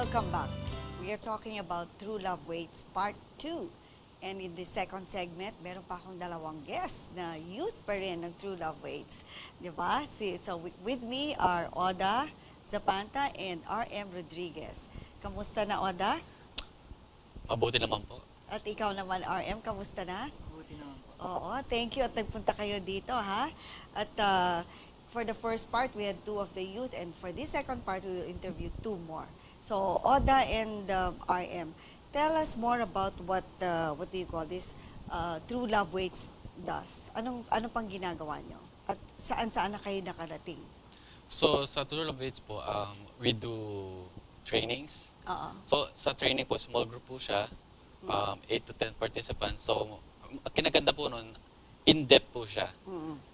Welcome back. We are talking about True Love Waits Part 2. And in the second segment, meron pa akong dalawang guests na youth pa rin ng True Love Waits. Di ba? So with me are Oda Zapanta and RM Rodriguez. Kamusta na, Oda? Mabuti naman po. At ikaw naman, RM, kamusta na? Mabuti naman po. Oo, thank you at nagpunta kayo dito, ha? At for the first part, we had 2 of the youth, and for this second part, we will interview 2 more. So, Oda and RM, tell us more about what do you call this, True Love Waits does. Ano pang ginagawa nyo? At saan na kayo nakarating? So, sa True Love Waits po, we do trainings. Oo. So, sa training po, small group po siya. 8 to 10 participants. So, ang kinaganda po nun, in-depth po siya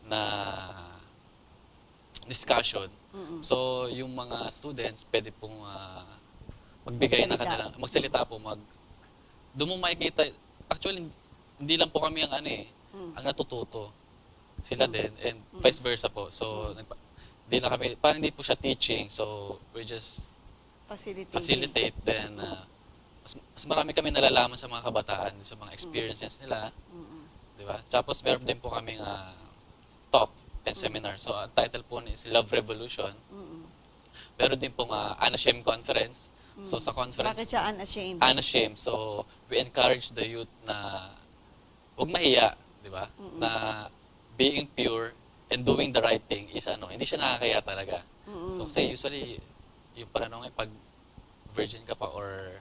na discussion. So, yung mga students, pwede pong magbigay na kanilang, magsalita po, doon mo makikita, actually, hindi lang po kami ang ang natututo. Sila din, and vice versa po. So, hindi na kami, parang hindi po siya teaching, so, we just facilitate, then, mas marami kami nalalaman sa mga kabataan, sa mga experiences nila, di ba? Tapos, meron din po kami talk and seminar. So, ang title po is Love Revolution. Meron din pong Unashamed Conference. So, sa conference, Bakit siya unashamed? Unashamed. So, we encourage the youth na huwag mahiya, di ba? Na being pure and doing the right thing is hindi siya nakakaya talaga. So, kasi usually, yung pananong pag virgin ka pa or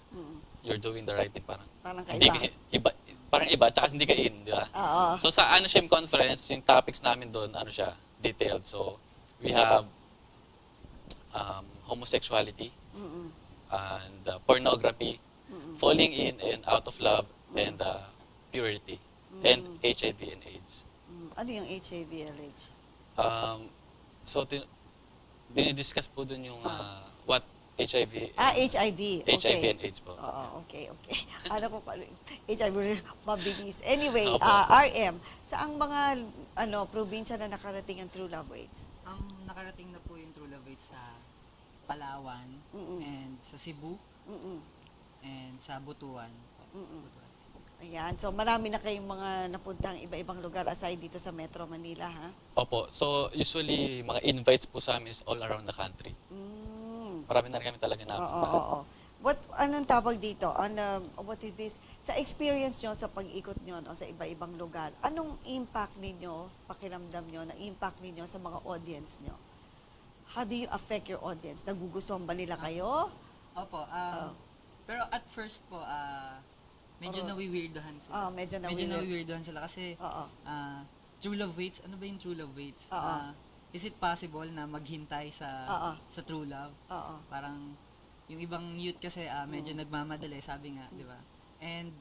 you're doing the right thing, parang hindi kaiba. parang iba, tsaka hindi ka in, di ba? Oo. So, sa Unashamed Conference, yung topics namin doon, siya, detailed. So, we have homosexuality, and pornography, falling in and out of love, and purity, and HIV and AIDS. Ano yung HIV/AIDS? So, dinidiscuss po dun yung what HIV, HIV. Okay. HIV and AIDS po. Oo, okay. Ano ko pala, HIV, mabilis. Anyway, Opo. RM, saang mga probinsya na nakarating ang True Love Waits? Nakarating na po yung True Love Waits sa Palawan, and sa Cebu, and sa Butuan. Butuan City. Ayan, so marami na kayong mga napuntang iba-ibang lugar aside dito sa Metro Manila, ha? Opo. So, usually, mga invites po sa amin is all around the country. Marami na rin kami talaga napunta. Oo. Anong tawag dito? What is this? Sa experience nyo, sa pag-ikot nyo sa iba-ibang lugar, anong impact ninyo, pakiramdam nyo, na impact ninyo sa mga audience nyo? How do you affect your audience? Nagugustuhan ba nila kayo? Opo, pero at first po, medyo nawi-weirdohan sila. Medyo nawi-weirdohan sila kasi True Love Waits, ano ba yung True Love Waits? Is it possible na maghintay sa true love? Parang yung ibang youth kasi medyo nagmamadali, sabi nga, di ba? And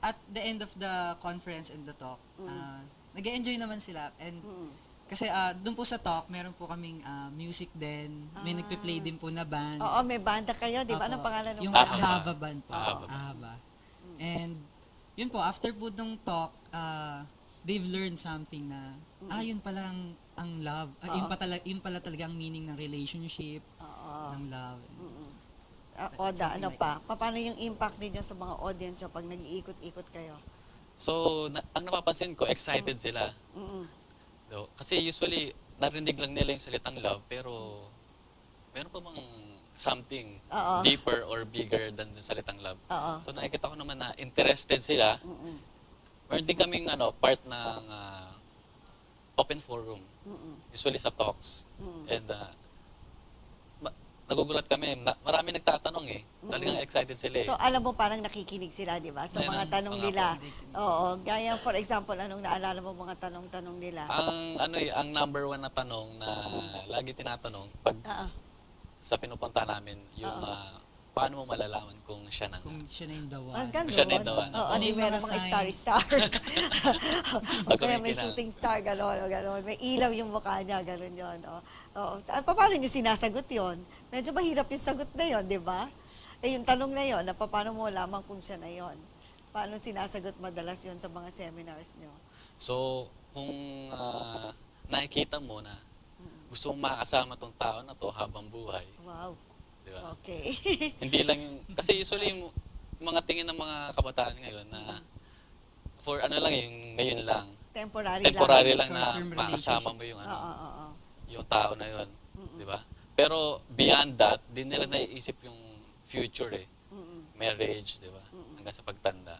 at the end of the conference and the talk, nag-enjoy naman sila. And kasi doon po sa talk, meron po kaming music din. May nagpe-play din po na band. Oo, may banda kayo, di ba? Anong pangalan ng yung banda? Ahava band po. Ahava. And yun po, after po ng talk, they've learned something na, yun pala ang love. Yun pala talaga ang meaning ng relationship, ng love. Oda, ano pa? Paano yung impact ninyo sa mga audience nyo pag nag-iikot-ikot kayo? So, ang napapansin ko, excited sila. So, kasi usually, narinig lang nila yung salitang love, pero meron pa bang something deeper or bigger than the salitang love. So, nakikita ko naman na interested sila. Meron din kaming part ng open forum. Usually sa talks. And nagugulat kami. Marami nagtatanong Talagang excited sila So, alam mo, parang nakikinig sila, di ba? Sa mga tanong nila. Oo. Gaya, for example, anong naalala mo mga tanong-tanong nila? Ang number 1 na tanong na lagi tinatanong pag sa pinupunta namin, yung paano mo malalaman kung siya na nga? Kung siya na yung dawan. Kung siya na yung dawan. Oo, Ano yung meron mga mga signs? star. Kaya may Kumikinang. shooting star, gano'n. May ilaw yung mukha niya, gano'n yun. Oo. Paano niyo sinasagot yon? Medyo mahirap yung sagot na yon, di ba? Yung tanong na yon, paano mo lamang kung siya na yon? Paano sinasagot madalas yon sa mga seminars niyo? So, kung nakikita mo na gusto mong makasama tong tao na to habang buhay, Wow. Di ba? Okay. Hindi lang yung, kasi usually yung mga tingin ng mga kabataan ngayon na for ano lang yung ngayon lang. Temporary lang na Short-term makasama mo relationships. yung Oo. yung tao na yun, 'di ba? Pero beyond that, di nila naiisip yung future eh. Marriage, 'di ba? Hanggang sa pagtanda.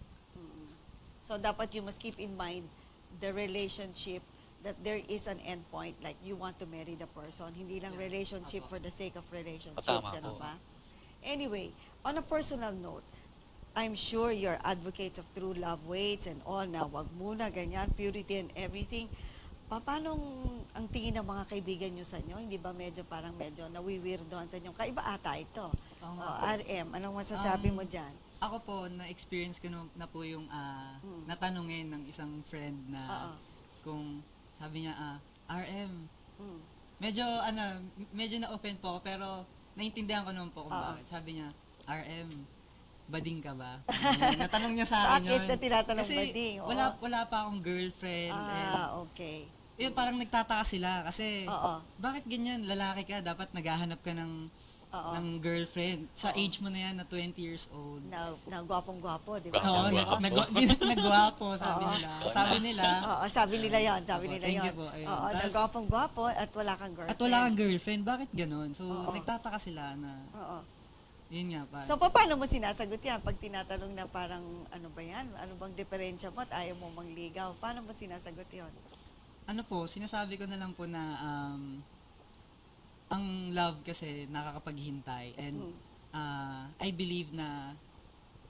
So dapat you must keep in mind the relationship that there is an end point, like you want to marry the person, hindi lang relationship for the sake of relationship, Tama ganun po. ba? Anyway, on a personal note, I'm sure you're advocates of true love waits and all na wag muna ganyan, purity and everything. Paano ang tingin ng mga kaibigan nyo sa inyo? Hindi ba medyo nawiwirdohan sa inyo? Kaiba ata ito. Oo O, nga po. RM, anong masasabi mo dyan? Ako po, na-experience ko na po yung natanungin ng isang friend na kung sabi niya, RM, medyo na-offend po ako pero naintindihan ko naman po kung bakit. Sabi niya, RM, bading ka ba? Natanong niya sa akin yun. Bakit na tinatanong Kasi bading? Oo. wala pa akong girlfriend. Okay. Yun, parang nagtataka sila kasi Oo. bakit ganyan? Lalaki ka, dapat naghahanap ka ng girlfriend. Sa age mo na yan, na 20 years old. Na gwapong-gwapo, di ba? Oo, nagwapo, sabi nila. Sabi nila, Oo, sabi nila yan. Sabi Opo, nila thank yan. you po. Ayun. Oo, Tas- nagwapong-gwapo at wala kang girlfriend. at wala kang girlfriend, bakit ganon? So, Oo. nagtataka sila na, Oo. yun nga pa. So, paano mo sinasagot yan? Pag tinatanong na parang, ano ba yan? Ano bang diferensya mo at ayaw mo mangligaw? Paano mo sinasagot yun? Ano po, sinasabi ko na lang po na ang love kasi nakakapaghintay and I believe na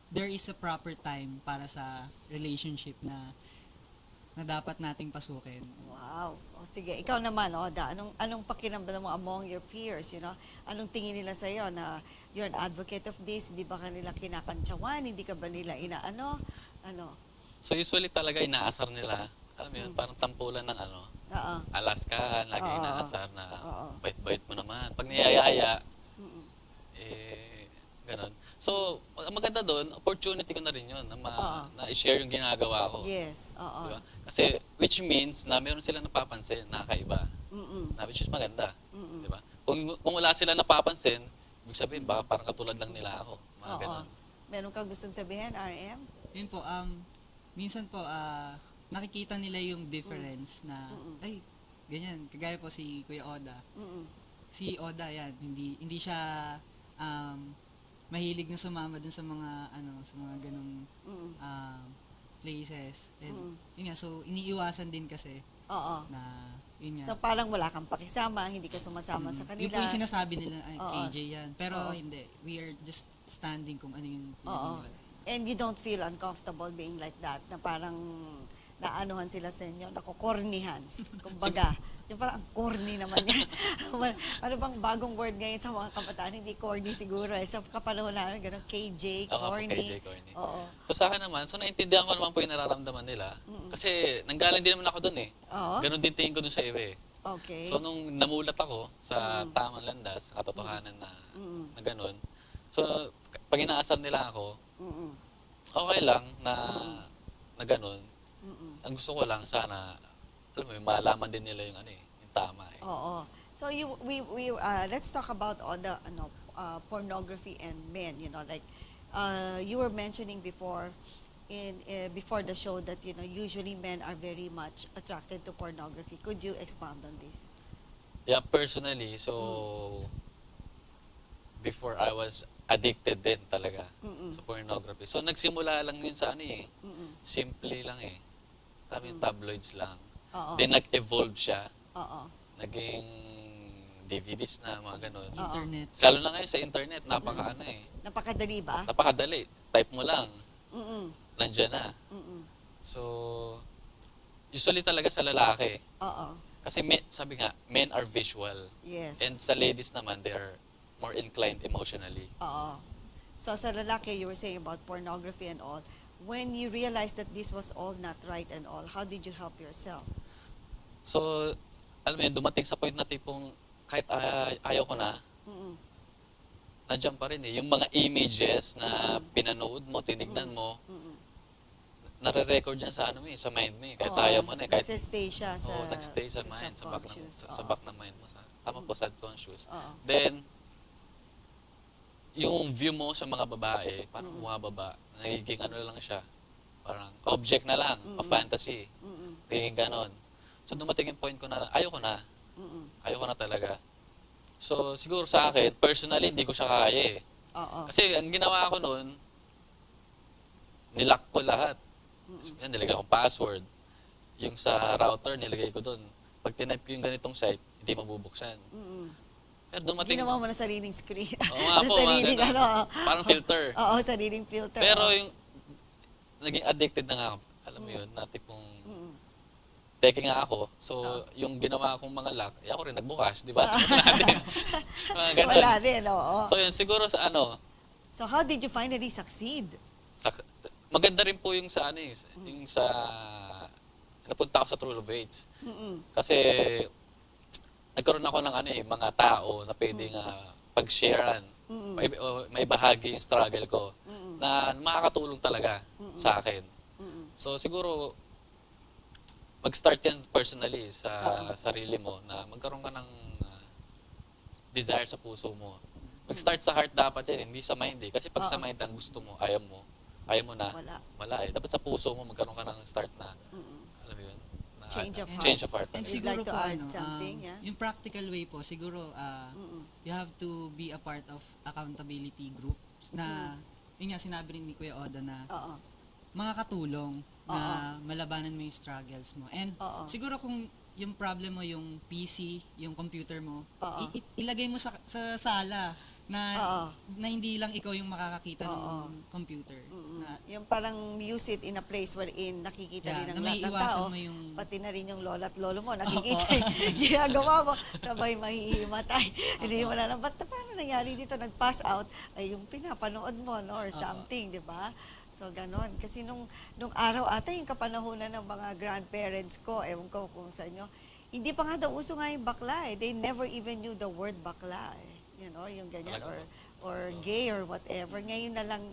there is a proper time para sa relationship na dapat nating pasukin. Wow. O, sige, ikaw naman, Oda, anong pakiramdam mo among your peers, you know? Anong tingin nila sa'yo na you're an advocate of this, hindi ba kanila kinakantsawan, hindi ka ba nila inaano? Ano? So usually talaga inaasar nila. Alam mo yun, parang tampulan ng Oo. Alaskahan, lagi Oo. inaasar na Oo. bait-bait mo naman. Pag niyayaya, ganon. So, ang maganda doon, opportunity ko na rin yun na, na i-share yung ginagawa ko. Yes, oo. Diba? Kasi, which means na meron sila napapansin, nakakaiba. Na which is maganda. Diba? Kung wala sila napapansin, ibig sabihin, baka parang katulad lang nila ako. Mga Oo. ganon. Meron kang gustong sabihin, RM? Yun po, minsan po, nakikita nila yung difference na, ay, ganyan, kagaya po si Kuya Oda. Si Oda, yan, hindi siya mahilig na sumama dun sa mga, sa mga ganong places. And, yun nga, so, iniiwasan din kasi Oo. na, yun nga. So, parang wala kang pakisama, hindi ka sumasama sa kanila. Yung po yung sinasabi nila, ay, Oo. KJ yan. Pero, Oo. hindi. We are just standing kung ano yung Oo. pinag-iwala. And you don't feel uncomfortable being like that, na parang naanuhan sila sa inyo, nakukornihan. Kumbaga, yung parang ang corny naman yan. Ano bang bagong word ngayon sa mga kabataan? Hindi corny siguro. Sa kapanahon namin, gano'n, KJ, Ako, corny. KJ, corny. Oo. So sa akin naman, so naintindihan ko naman po yung nararamdaman nila. Kasi nanggaling din naman ako doon eh. Oo. Ganon din tingin ko doon sa iba eh. Okay. So nung namulat ako sa tamang landas, sa katotohanan na ganon, so pag inaasar nila ako, okay lang na ganon. Ang gusto ko lang sana, alam mo yun, malaman din nila yung yung tama eh. Oo. So let's talk about all the pornography and men, you know, like you were mentioning before before the show that usually men are very much attracted to pornography. Could you expand on this? Yeah, personally, so before I was addicted din talaga sa pornography. So nagsimula lang yun sa simple lang eh. Sabi yung tabloids lang. Oo. Then nag-evolve siya. Oo. Naging DVDs na, mga ganun. Internet. Lalo na ngayon sa internet, Napakadali ba? napakadali. Type mo lang, nandiyan na. Mm-mm. So, usually talaga sa lalaki. Oo. Kasi sabi nga, men are visual. Yes. And sa ladies naman, they're more inclined emotionally. Oo. So sa lalaki, you were saying about pornography and all. When you realized that this was all not right and all, how did you help yourself? So, alam mo yun, dumating sa point na tipong kahit ayaw ko na, nandiyan pa rin eh. Yung mga images na pinanood mo, tinignan mo, nare-record yan sa sa mind mo eh. Kahit ayaw mo na eh. Kahit, Nagsistay siya sa nagstay sa mind, sa back subconscious. sa back ng mind mo. Tama po, subconscious. Oo. Then, yung view mo sa mga babae, parang bumababa. Nagiging ano lang siya. Parang object na lang, of fantasy. Nagiging ganon. So dumating yung point ko na, ayoko na. Ayoko na talaga. So siguro sa akin, personally, hindi ko siya kaya eh. Kasi ang ginawa ko noon, nilock ko lahat. Yan, nilagay akong password. Yung sa router, nilagay ko doon. Pag tinype ko yung ganitong site, hindi mabubuksan. Pero dumating... Ginawa mo na sariling screen. Oo nga po, sariling, mga ganun. Parang filter. Oo, sariling filter. Pero yung naging addicted na nga ako. Alam mo yun, na tipong teke nga ako. So, yung ginawa kong mga lock, ako rin nagbukas, di ba? Mga ganun. Wala rin, oo. So, yun, siguro sa ano... So, how did you finally succeed? Maganda rin po yung sa ano eh, yung sa... Napunta ako sa True Love Waits. Kasi nagkaroon ako ng ano eh, mga tao na pwedeng pag-sharean. May bahagi yung struggle ko na makakatulong talaga sa akin. So siguro mag-start yan personally sa sarili mo na magkaroon ka ng desire sa puso mo. Mag-start sa heart dapat yan, hindi sa mind eh. Kasi pag sa mind ang gusto mo, ayaw mo na, wala eh. Dapat sa puso mo magkaroon ka ng start na, alam mo yun, na, change of heart. And You'd siguro like to po, add something, yeah? yung practical way po, siguro, you have to be a part of accountability groups na, yun nga sinabi rin ni Kuya Oda na, makakatulong na malabanan mo yung struggles mo. And siguro kung yung problem mo, yung PC, yung computer mo, ilagay mo sa sala na hindi lang ikaw yung makakakita ng computer. Na, yung parang use it in a place wherein nakikita rin ng lahat ng tao. Mo yung... Pati na rin yung lola at lolo mo, nakikita yung ginagawa mo. Sabay mahihimatay. Hindi mo na lang, paano nangyari dito? Nag-pass out, ay yung pinapanood mo, no? Or something, di ba? So, ganon. Kasi nung araw ata, yung kapanahunan ng mga grandparents ko, ewan ko kung sa inyo, hindi pa nga daw uso nga yung bakla eh. They never even knew the word bakla eh. You know, yung ganyan, or gay or whatever. Ngayon na lang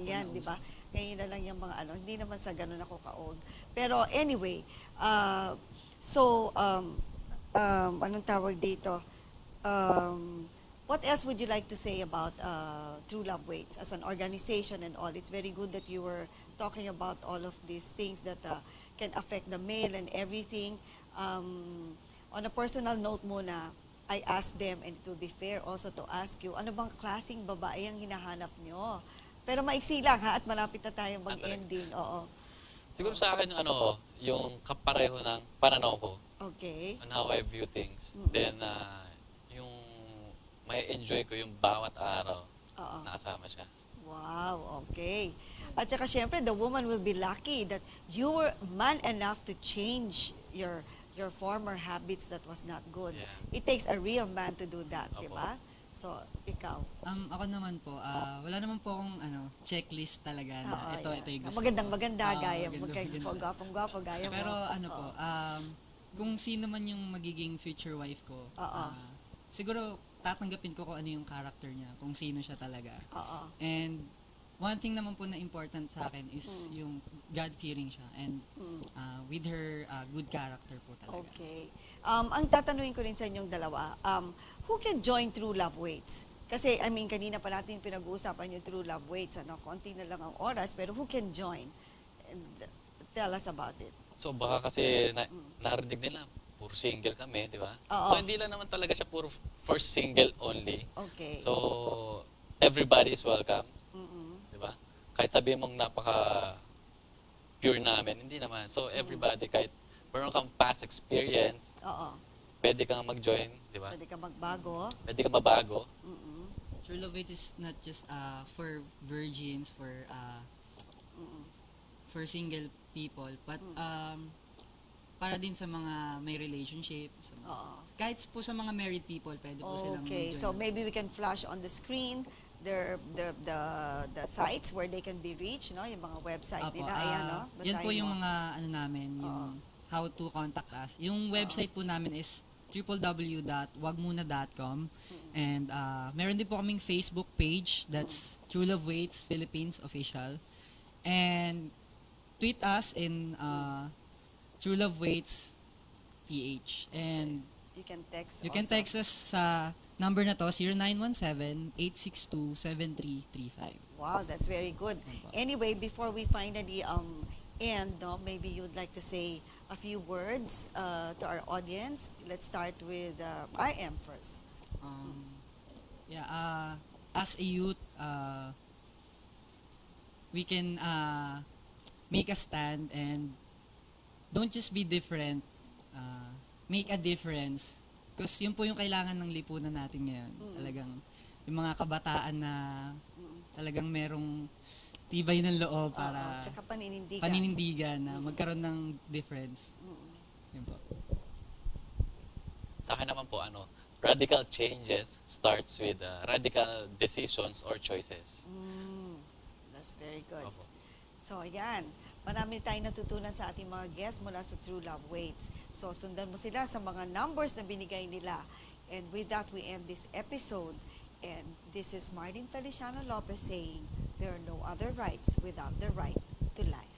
yan, di ba? Ngayon na lang yung mga ano, hindi naman sa ganun ako ka-old. Pero anyway, anong tawag dito? What else would you like to say about True Love Waits as an organization and all? It's very good that you were talking about all of these things that can affect the male and everything. On a personal note muna, I asked them, and it will be fair also to ask you, ano bang klaseng babae ang hinahanap nyo? Pero maiksi lang ha, at malapit na tayong mag-ending. Oo. Siguro sa akin yung kapareho ng pananaw ko. Okay. On how I view things. Then, yung may enjoy ko yung bawat araw na kasama siya. Wow, okay. At saka syempre, the woman will be lucky that you were man enough to change your former habits that was not good. Yeah. It takes a real man to do that, di ba? So, ikaw. Ako naman po, wala naman po akong checklist talaga na ito yung gusto Magandang-maganda, gaya. Gwapong-gwapo, gaya mo. Pero kung sino man yung magiging future wife ko, siguro tatanggapin ko kung ano yung character niya, kung sino siya talaga. And one thing naman po na important sa akin is yung God-fearing siya and with her good character po talaga. Okay. Ang tatanungin ko rin sa inyong dalawa, who can join True Love Waits? Kasi, kanina pa natin pinag-uusapan yung True Love Waits, konti na lang ang oras, pero who can join? And tell us about it. So, baka kasi narinig nila, puro single kami, di ba? So, hindi lang naman talaga siya puro for single only. Okay. So, everybody is welcome. Diba? Kahit sabihin mong napaka-pure namin, hindi naman. So, everybody, kahit meron kang past experience, pwede kang mag-join, di ba? Pwede kang magbago. Pwede kang mabago. True Love Waits is not just for virgins, for single people, but para din sa mga may relationship. Kahit po sa mga married people, pwede po silang Okay, mag-join. so maybe we can flash on the screen the sites where they can be reached, no? Yung mga website nila, ayan, no? Yan po yung mga namin, yung how to contact us. Yung website po namin is www.wagmuna.com and meron din po kaming Facebook page, that's True Love Waits Philippines Official. And tweet us in True Love Waits PH. And you can text us sa number na to, 0917-862-7335. Wow, that's very good. Anyway, before we finally end, no, maybe you'd like to say a few words to our audience. Let's start with RM first. As a youth, we can make a stand and don't just be different, make a difference. Because yun po yung kailangan ng lipunan natin ngayon. Talagang yung mga kabataan na talagang merong tibay ng loob para tsaka paninindigan na magkaroon ng difference. Yun po. Sa akin naman po, radical changes starts with radical decisions or choices. That's very good. Opo. So, ayan. Marami tayong natutunan sa ating mga guests mula sa True Love Waits. So, sundan mo sila sa mga numbers na binigay nila. And with that, we end this episode. And this is Martin Feliciano Lopez saying, there are no other rights without the right to life.